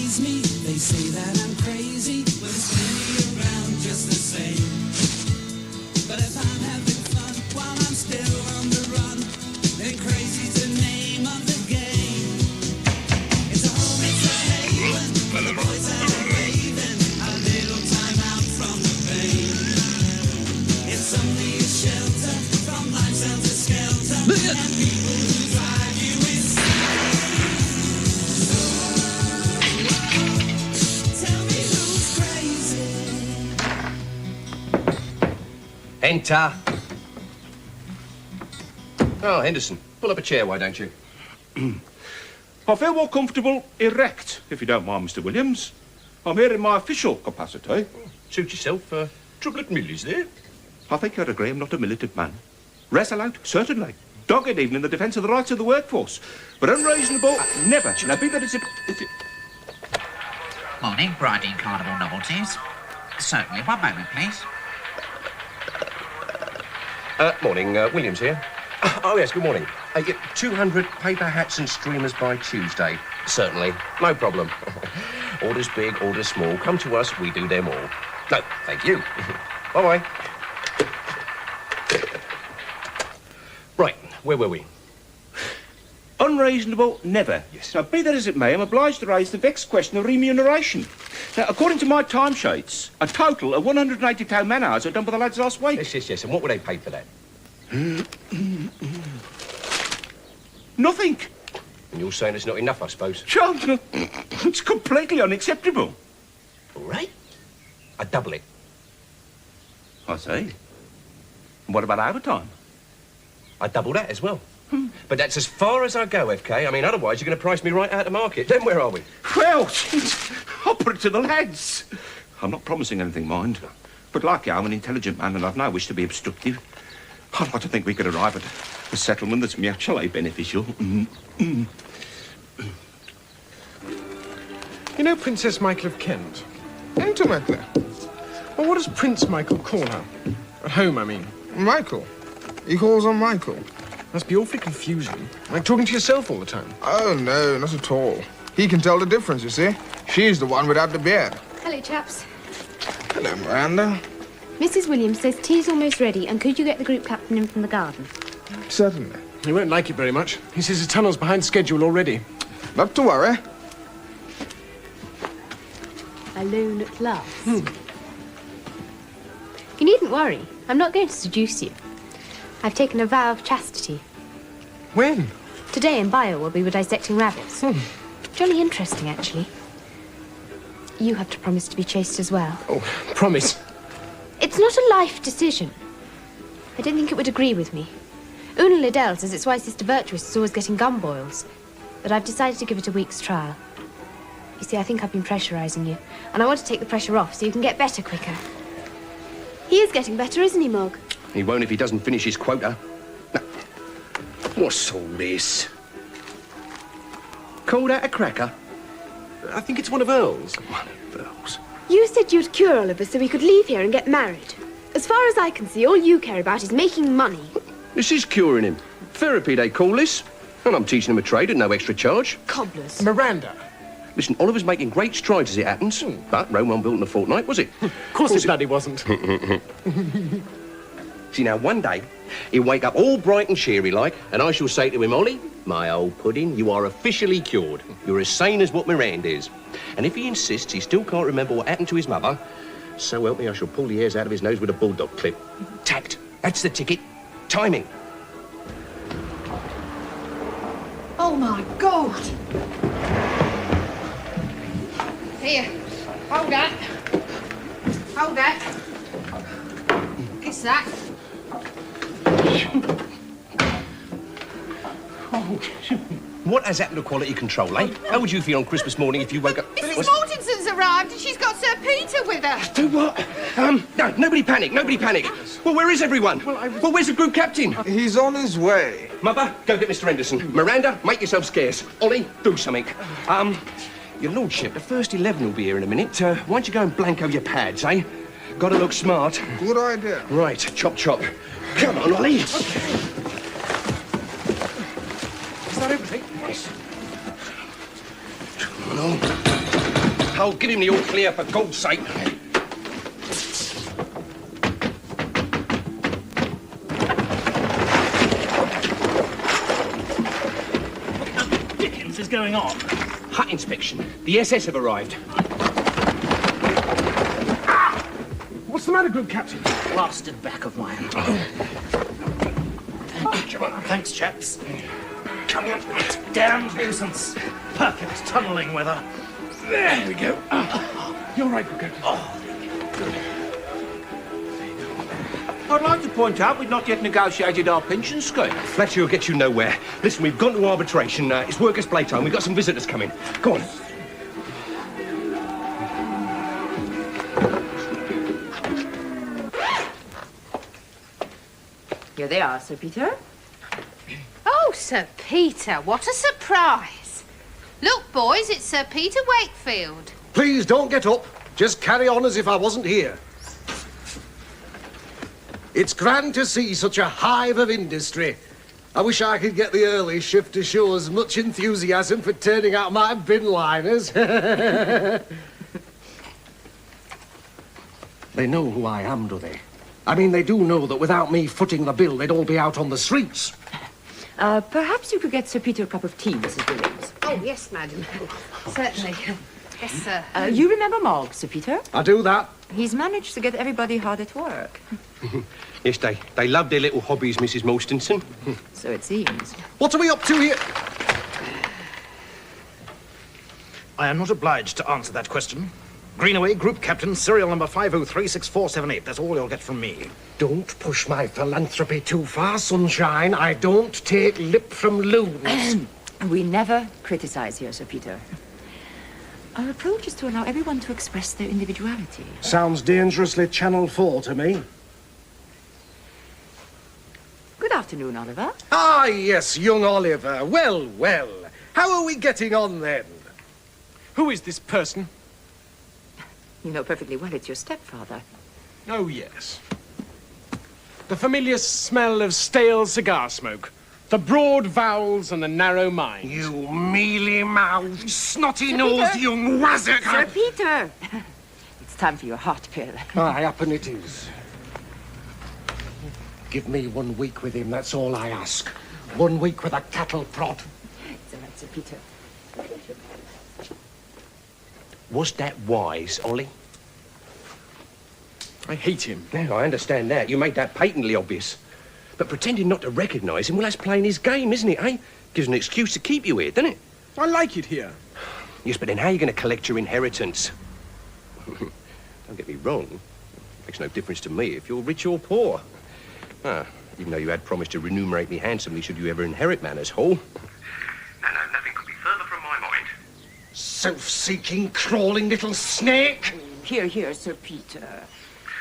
amaze me. They say that I'm crazy, but there's plenty around just the same. But if I'm having fun while I'm still on the run, then crazy's the name of the game. It's a home, it's a haven, for the boys that are raving, a little time out from the pain. It's only a shelter from life's helter-skelter, and people who drive you insane. Tell me who's crazy. Enter. Oh, Henderson, pull up a chair, why don't you? I feel more comfortable erect, if you don't mind, Mr. Williams. I'm here in my official capacity. Suit yourself. Trouble at mill, is there? I think you'd agree I'm not a militant man. Resolute, certainly. Dogged even in the defence of the rights of the workforce. But unreasonable, never. Now, be that as it... Morning, Briding Carnival Novelties. Certainly, one moment, please. Morning, Williams here. Oh, yes, good morning. 200 paper hats and streamers by Tuesday. Certainly, no problem. Orders big, orders small. Come to us, we do them all. No, thank you. Bye-bye. Right, where were we? Unreasonable, never. Yes. Now, be that as it may, I'm obliged to raise the vexed question of remuneration. Now, according to my timesheets, a total of 182 man-hours are done by the lads last week. Yes. And what were they paid for that? Nothing. And you're saying it's not enough, I suppose? Sure, it's completely unacceptable. All right. I'd double it. I see. What about overtime? I'd double that as well. But that's as far as I go, FK. I mean, otherwise you're going to price me right out of the market. Then where are we? Well, I'll put it to the lads. I'm not promising anything, mind. But like you, I'm an intelligent man and I've no wish to be obstructive. I'd like to think we could arrive at a settlement that's mutually beneficial. You know Princess Michael of Kent? Intimately. Well, what does Prince Michael call her? At home, I mean. Michael. He calls her Michael. Must be awfully confusing. Like talking to yourself all the time. Oh, no, not at all. He can tell the difference, you see. She's the one without the beard. Hello, chaps. Hello, Miranda. Mrs. Williams says tea's almost ready, and could you get the group captain in from the garden? Certainly. He won't like it very much. He says his tunnel's behind schedule already. Not to worry. Alone at last. You needn't worry. I'm not going to seduce you. I've taken a vow of chastity. When? Today in bio we'll be dissecting rabbits. Jolly interesting, actually. You have to promise to be chaste as well. Oh, promise. It's not a life decision. I don't think it would agree with me. Una Liddell says it's why Sister Virtuous is always getting gum boils. But I've decided to give it a week's trial. You see, I think I've been pressurising you. And I want to take the pressure off so you can get better quicker. He is getting better, isn't he, Mog? He won't if he doesn't finish his quota. Now, what's all this? Called out a cracker? I think it's one of Earl's. One of Earl's. You said you'd cure all of us so we could leave here and get married. As far as I can see, all you care about is making money. This is curing him. Therapy, they call this. And I'm teaching him a trade at no extra charge. Cobblers. Miranda. Listen, Oliver's making great strides as it happens. But Rome wasn't built in a fortnight, was it? Of course it bloody wasn't. See, now, one day, he'll wake up all bright and cheery like, and I shall say to him, Ollie, my old pudding, you are officially cured. You're as sane as what Miranda is. And if he insists he still can't remember what happened to his mother, so help me, I shall pull the hairs out of his nose with a bulldog clip. Tact. That's the ticket. Timing. Oh, my God. Here, hold that. Hold that. It's that. What has happened to quality control, eh? How would you feel on Christmas morning if you woke up... Mrs. Mortenson's arrived and she's got Sir Peter with her. Do what? No, nobody panic, nobody panic. Well, where is everyone? Well, where's the group captain? He's on his way. Mother, go get Mr. Henderson. Miranda, make yourself scarce. Ollie, do something. Your lordship, the first 11 will be here in a minute. Why don't you go and blanco your pads, eh? Gotta look smart. Good idea. Right, chop, chop. Come on, Ollie. Okay. Is that everything? Yes. Come on. Oh, give him the all clear, for God's sake. What the dickens is going on? Hut inspection. The SS have arrived. What's the matter, Group Captain? Blasted back of mine. Thanks, chaps. Come on, damned nuisance. Perfect tunnelling weather. There we go. You're right, Group Captain. I'd like to point out we've not yet negotiated our pension scheme. Fletcher will get you nowhere. Listen, we've gone to arbitration. It's workers' playtime. We've got some visitors coming. Go on. Here they are, Sir Peter. Oh, Sir Peter, what a surprise. Look, boys, it's Sir Peter Wakefield. Please don't get up. Just carry on as if I wasn't here. It's grand to see such a hive of industry. I wish I could get the early shift to show as much enthusiasm for turning out my bin liners. They know who I am, do they? I mean, they do know that without me footing the bill, they'd all be out on the streets. Perhaps you could get Sir Peter a cup of tea, Mrs. Williams. Oh, yes, madam. Certainly. Yes, sir. You remember Mog, Sir Peter? I do that. He's managed to get everybody hard at work. Yes, they love their little hobbies, Mrs. Moulstonson. So it seems. What are we up to here? I am not obliged to answer that question. Greenway, Group Captain, serial number 5036478. That's all you'll get from me. Don't push my philanthropy too far, sunshine. I don't take lip from loons. We never criticize here, Sir Peter. Our approach is to allow everyone to express their individuality. Sounds dangerously Channel 4 to me. Good afternoon, Oliver. Ah, yes, young Oliver. Well, well. How are we getting on, then? Who is this person? You know perfectly well it's your stepfather. Oh, yes. The familiar smell of stale cigar smoke. The broad vowels and the narrow mind. You mealy-mouthed, snotty-nosed young wazzock! Sir Peter! It's time for your heart pill. I happen it is. Give me 1 week with him, that's all I ask. 1 week with a cattle prod. It's all right, Sir Peter. Was that wise, Ollie? I hate him. Now, I understand that. You made that patently obvious. But pretending not to recognise him, well, that's playing his game, isn't it, eh? Gives an excuse to keep you here, doesn't it? I like it here. Yes, but then how are you going to collect your inheritance? Don't get me wrong. Makes no difference to me if you're rich or poor. Even though you had promised to remunerate me handsomely should you ever inherit Manners Hall. No, nothing could be further from my mind. Self-seeking, crawling little snake! Here, Sir Peter.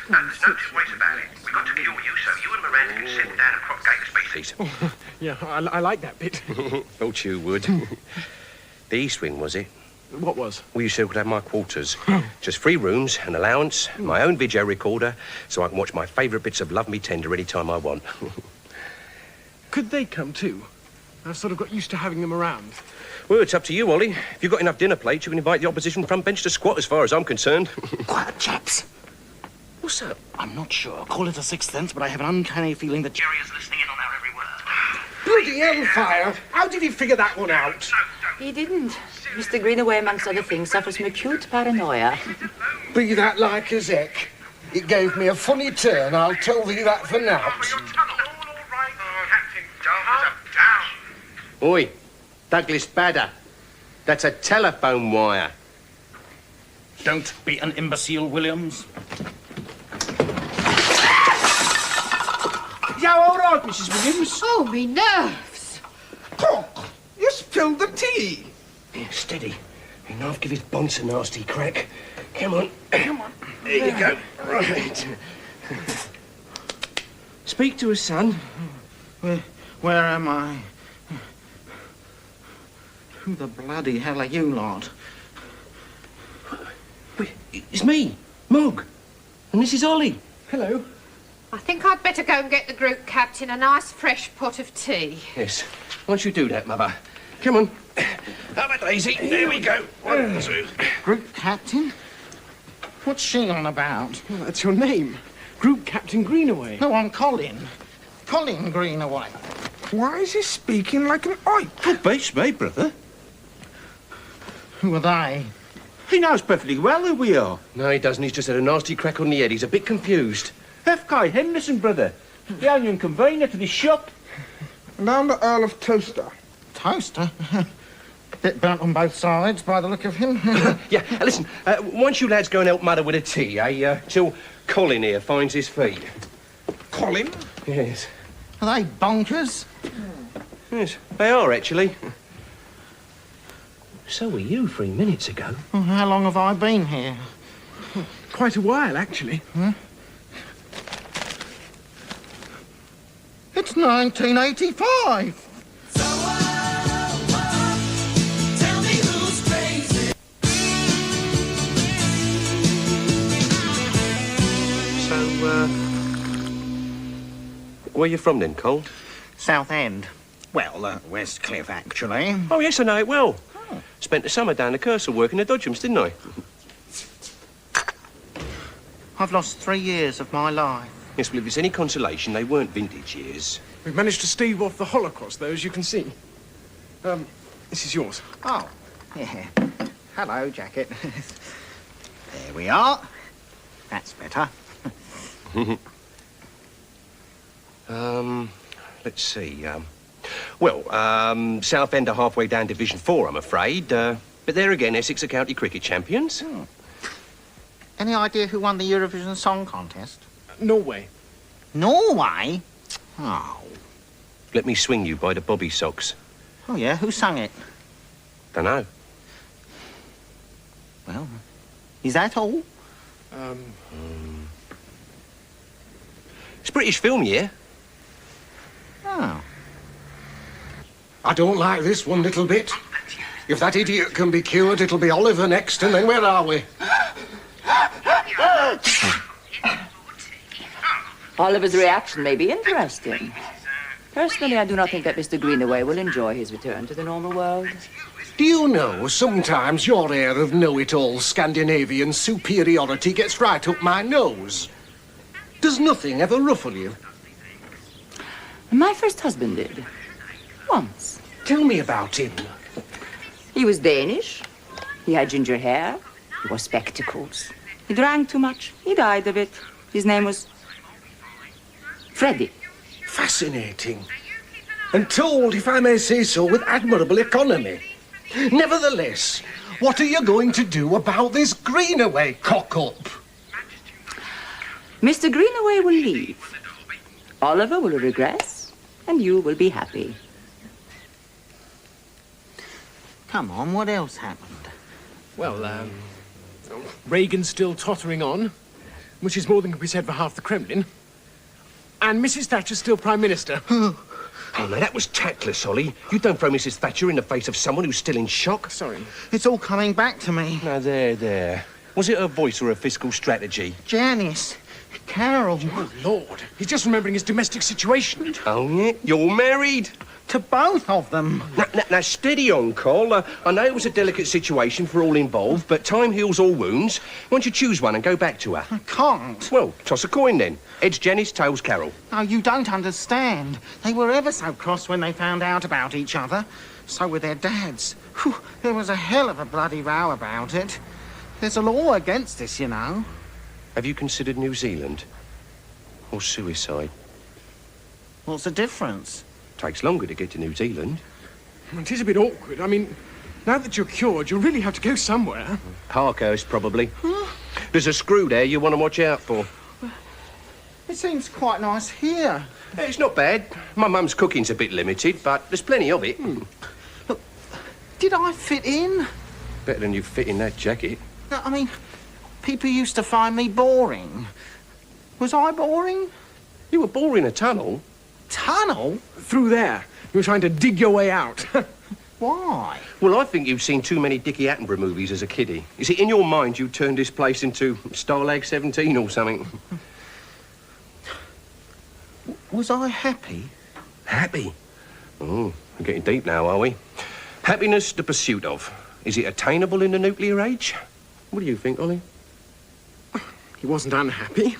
There's no two ways about it. We've got to cure you so you and Miranda can settle down and propagate the species. Yeah, I like that bit. Thought you would. The East Wing, was it? What was? Well, you said could have my quarters. Just 3 rooms, an allowance, my own video recorder, so I can watch my favourite bits of Love Me Tender any time I want. Could they come too? I've sort of got used to having them around. Well, it's up to you, Ollie. If you've got enough dinner plates, you can invite the opposition front bench to squat as far as I'm concerned. Quiet, chaps. What's up? I'm not sure. Call it a sixth sense, but I have an uncanny feeling that Jerry is listening in on our every word. Bloody hellfire! How did he figure that one out? He didn't. Mr. Greenway, amongst other things, suffers from acute paranoia. Be that like as heck. It gave me a funny turn, I'll tell thee that for now. Oi, Douglas Badder. That's a telephone wire. Don't be an imbecile, Williams. Yeah, all right, Mrs. Williams. Oh, me nerves. Cook, you spilled the tea. Yeah, steady. Enough, give his bonce a nasty crack. Come on. Come on. There you go. Right. Speak to us, son. Where am I? Who the bloody hell are you lot? It's me, Mog. And this is Ollie. Hello. I think I'd better go and get the group captain a nice fresh pot of tea. Yes. Why don't you do that, Mother? Come on. Have a daisy. There we go. 1, 2. Group captain? What's she on about? Well, that's your name. Group Captain Greenway. No, I'm Colin. Colin Greenaway. Why is he speaking like an oik? Oh, beats me, brother. Who are they? He knows perfectly well who we are. No, he doesn't. He's just had a nasty crack on the head. He's a bit confused. F.K. Henderson, brother. The onion convener to this shop. And I'm the Earl of Toaster. Toaster? Bit burnt on both sides by the look of him. Yeah, listen, once you lads go and help Mother with a tea, till Colin here finds his feet. Colin? Yes. Are they bonkers? Yes, they are, actually. So were you 3 minutes ago. Well, how long have I been here? Quite a while, actually. It's 1985. Tell me who's crazy. So, where you from then, Cole? Southend. Well, West Cliff, actually. Oh, yes, I know it well. Spent the summer down the Kersal working the Dodgems, didn't I? I've lost 3 years of my life. Yes, well, if it's any consolation, they weren't vintage years. We've managed to stave off the Holocaust, though, as you can see. This is yours. Oh, yeah. Hello, jacket. There we are. That's better. Let's see, Southend are halfway down Division 4, I'm afraid. But there again, Essex are county cricket champions. Any idea who won the Eurovision Song Contest? Norway. Norway? Oh. Let Me Swing You by the Bobby Sox. Oh, yeah? Who sang it? Dunno. Well, is that all? It's a British film, yeah? Oh. I don't like this one little bit. If that idiot can be cured, it'll be Oliver next, and then where are we? Oliver's reaction may be interesting. Personally, I do not think that Mr. Greenaway will enjoy his return to the normal world. Do you know, sometimes your air of know-it-all Scandinavian superiority gets right up my nose. Does nothing ever ruffle you? My first husband did. Once. Tell me about him. He was Danish. He had ginger hair. He wore spectacles. He drank too much. He died of it. His name was Freddie. Fascinating. And told, if I may say so, with admirable economy. Nevertheless, what are you going to do about this Greenaway cock-up? Mr. Greenaway will leave. Oliver will regress, and you will be happy. Come on, what else happened? Well, Reagan's still tottering on, which is more than can be said for half the Kremlin. And Mrs. Thatcher's still Prime Minister. Oh, no, that was tactless, Ollie. You don't throw Mrs. Thatcher in the face of someone who's still in shock. Sorry. It's all coming back to me. No, there. Was it her voice or her fiscal strategy? Janice. Carol. Oh, Lord. He's just remembering his domestic situation. Oh, yeah? You're married? To both of them. Now, steady on, Cole. I know it was a delicate situation for all involved, but time heals all wounds. Why don't you choose one and go back to her? I can't. Well, toss a coin then. Heads Janice, tails Carol. No, you don't understand. They were ever so cross when they found out about each other. So were their dads. Whew, there was a hell of a bloody row about it. There's a law against this, you know. Have you considered New Zealand? Or suicide? What's the difference? Takes longer to get to New Zealand. It is a bit awkward. I mean, now that you're cured, you'll really have to go somewhere. Parkhurst, probably. There's a screw there you want to watch out for. It seems quite nice here. It's not bad. My mum's cooking's a bit limited, but there's plenty of it. Look, did I fit in? Better than you fit in that jacket. No, I mean, people used to find me boring. Was I boring? You were boring a tunnel. Tunnel? Through there. You were trying to dig your way out. Why? Well, I think you've seen too many Dickie Attenborough movies as a kiddie. You see, in your mind, you turned this place into Starlag 17 or something. Was I happy? Happy? Oh, we're getting deep now, are we? Happiness, the pursuit of. Is it attainable in the nuclear age? What do you think, Ollie? He wasn't unhappy.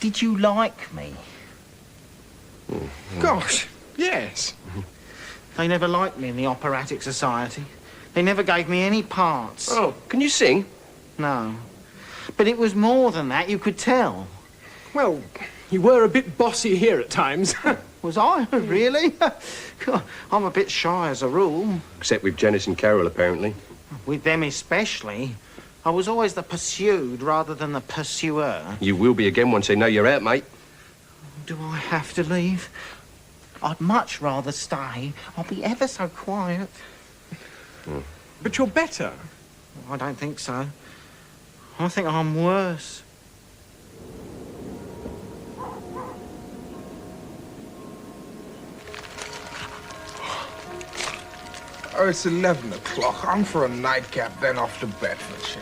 Did you like me? Gosh, yes. They never liked me in the operatic society. They never gave me any parts. Oh, can you sing? No. But it was more than that, you could tell. Well, you were a bit bossy here at times. Was I? Really? I'm a bit shy as a rule. Except with Janice and Carol, apparently. With them especially. I was always the pursued rather than the pursuer. You will be again once they know you're out, mate. Do I have to leave? I'd much rather stay. I'll be ever so quiet. But you're better. I don't think so. I think I'm worse. Oh, it's 11 o'clock. I'm for a nightcap, then off to Bedfordshire.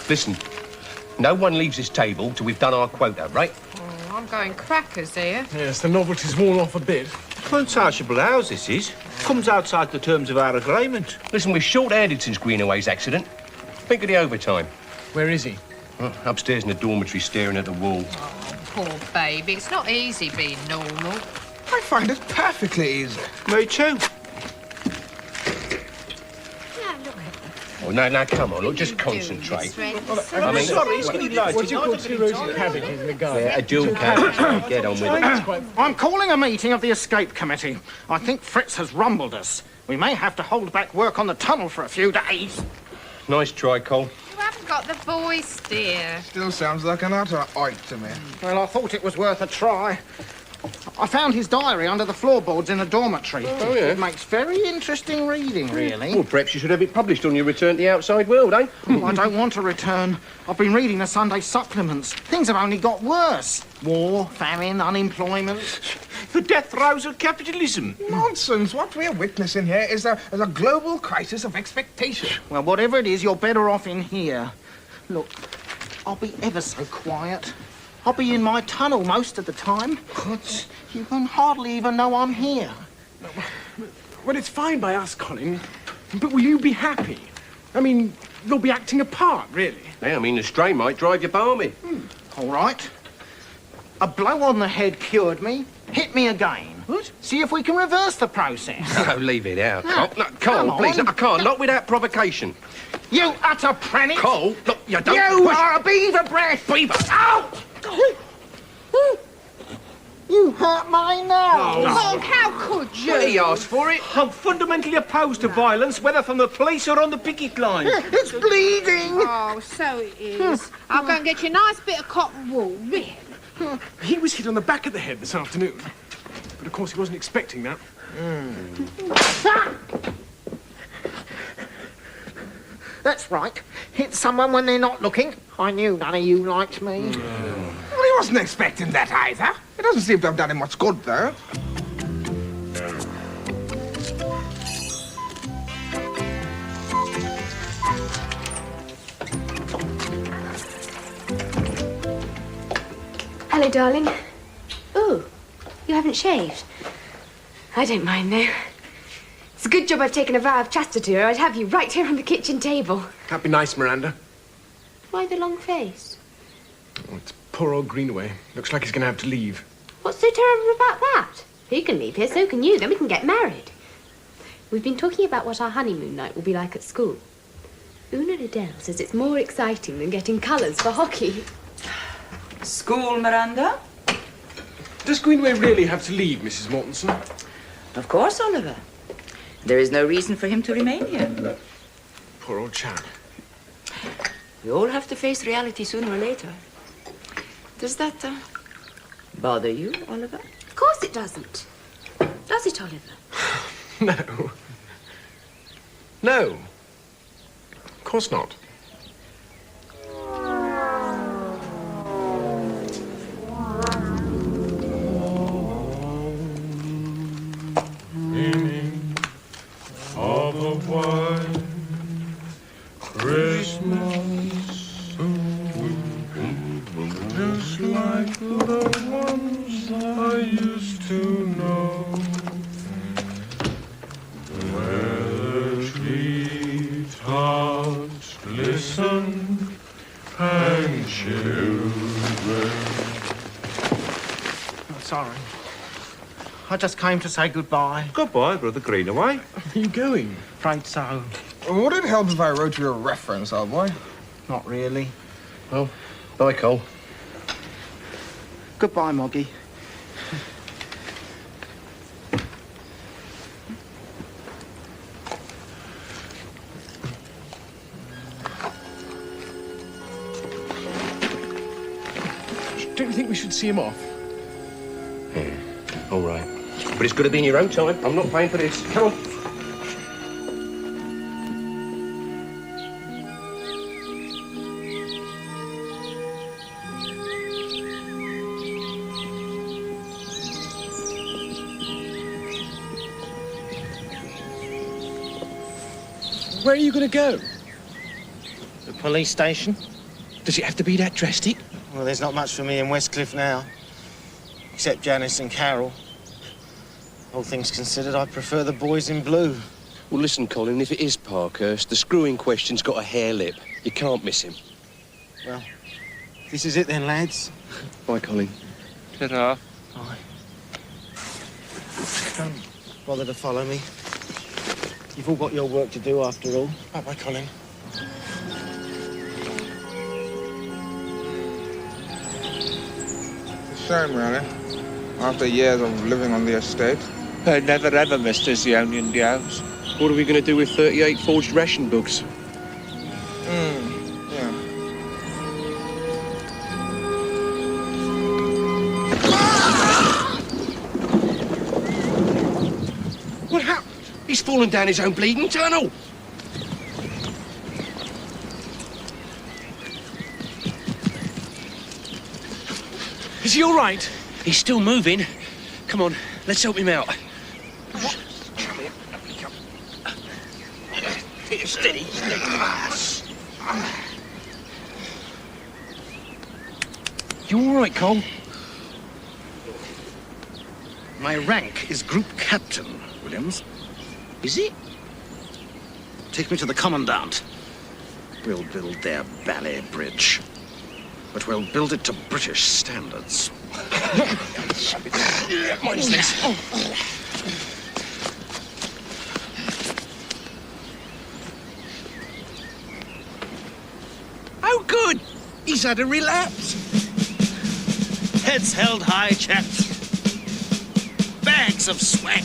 Listen, no one leaves this table till we've done our quota, right? Oh, I'm going crackers here. Yes, the novelty's worn off a bit. Unsociable house, this is. Comes outside the terms of our agreement. Listen, we're short-handed since Greenway's accident. Think of the overtime. Where is he? Upstairs in the dormitory, staring at the wall. Oh, poor baby. It's not easy being normal. I find it perfectly easy. Me too. Oh, no, come on, look, just concentrate. I mean, sorry, it's getting late. What do you call two rosy cabbages in the garden? A dual cabbage. Get on with it. I'm calling a meeting of the escape committee. I think Fritz has rumbled us. We may have to hold back work on the tunnel for a few days. Nice try, Cole. You haven't got the voice, dear. Still sounds like an utter oik to me. Well, I thought it was worth a try. I found his diary under the floorboards in the dormitory. Oh, yeah? It makes very interesting reading, really. Well, perhaps you should have it published on your return to the outside world, eh? I don't want to return. I've been reading the Sunday supplements. Things have only got worse. War, famine, unemployment. The death throes of capitalism. Nonsense. What we're witnessing here is a global crisis of expectation. Well, whatever it is, you're better off in here. Look, I'll be ever so quiet. I'll be in my tunnel most of the time. But you can hardly even know I'm here. Well, it's fine by us, Colin. But will you be happy? I mean, you'll be acting a part, really. Yeah, I mean, the strain might drive you balmy. All right. A blow on the head cured me. Hit me again. What? See if we can reverse the process. Oh, leave it out, Cole. No, come Cole, please, on. I can't. Not without provocation. You utter pranny! Cole, look, you don't... You are a beaver breath! Beaver! Ow! You hurt my nose! Oh, how could you? Well, he asked for it. I'm fundamentally opposed to violence, whether from the police or on the picket line. It's bleeding! Oh, so it is. I'll go and get you a nice bit of cotton wool, really. He was hit on the back of the head this afternoon. But, of course, he wasn't expecting that. That's right. Hit someone when they're not looking. I knew none of you liked me. Well, he wasn't expecting that either. It doesn't seem to have done him much good, though. Hello, darling. Oh, you haven't shaved. I don't mind, though. It's a good job I've taken a vow of chastity, or I'd have you right here on the kitchen table. That'd be nice, Miranda. Why the long face? Oh, it's poor old Greenway. Looks like he's going to have to leave. What's so terrible about that? He can leave here, so can you. Then we can get married. We've been talking about what our honeymoon night will be like at school. Una Liddell says it's more exciting than getting colours for hockey. School, Miranda? Does Greenway really have to leave, Mrs. Mortensen? Of course, Oliver. There is no reason for him to remain here. Poor old chap. We all have to face reality sooner or later. Does that bother you, Oliver? Of course it doesn't. Does it, Oliver? No. No. Of course not. Of a white Christmas, just like the ones I used to know. listen, and children. Oh, sorry. I just came to say goodbye. Goodbye, Brother Greenway. Are you going? Afraid so. Would it help if I wrote you a reference, old boy? Not really. Well, bye, Cole. Goodbye, Moggy. Don't you think we should see him off? Yeah, all right. But it's got to be in your own time. I'm not paying for this. Come on. Where are you going to go? The police station? Does it have to be that drastic? Well, there's not much for me in Westcliff now. Except Janice and Carol. All things considered, I prefer the boys in blue. Well, listen, Colin, if it is Parkhurst, the screw in question's got a hair lip. You can't miss him. Well, this is it then, lads. Bye, Colin. Ta-ta. Bye. Don't bother to follow me. You've all got your work to do after all. Bye-bye, Colin. Shame, really. After years of living on the estate. I never ever missed us, the Onion Dios. What are we going to do with 38 forged ration books? Yeah. What happened? He's fallen down his own bleeding tunnel. Is he all right? He's still moving. Come on, let's help him out. Steady. You all right, Cole? My rank is Group Captain, Williams. Is it? Take me to the Commandant. We'll build their ballet bridge. But we'll build it to British standards. Mine's this. Oh, good. He's had a relapse. Heads held high, chaps. Bags of swag.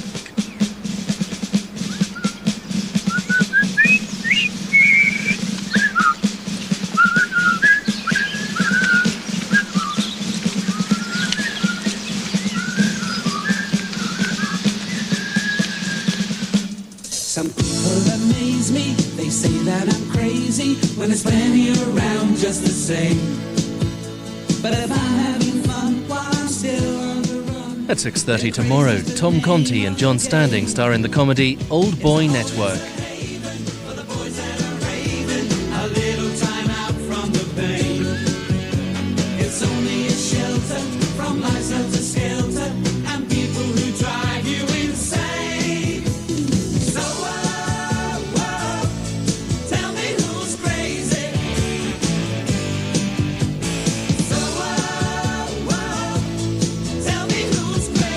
Some people amaze me. They say that I'm crazy when there's plenty around just the same. But if I'm having fun while I'm still on the run. At 6:30 tomorrow, Tom Conti and John Standing star in the comedy Old Boy Network.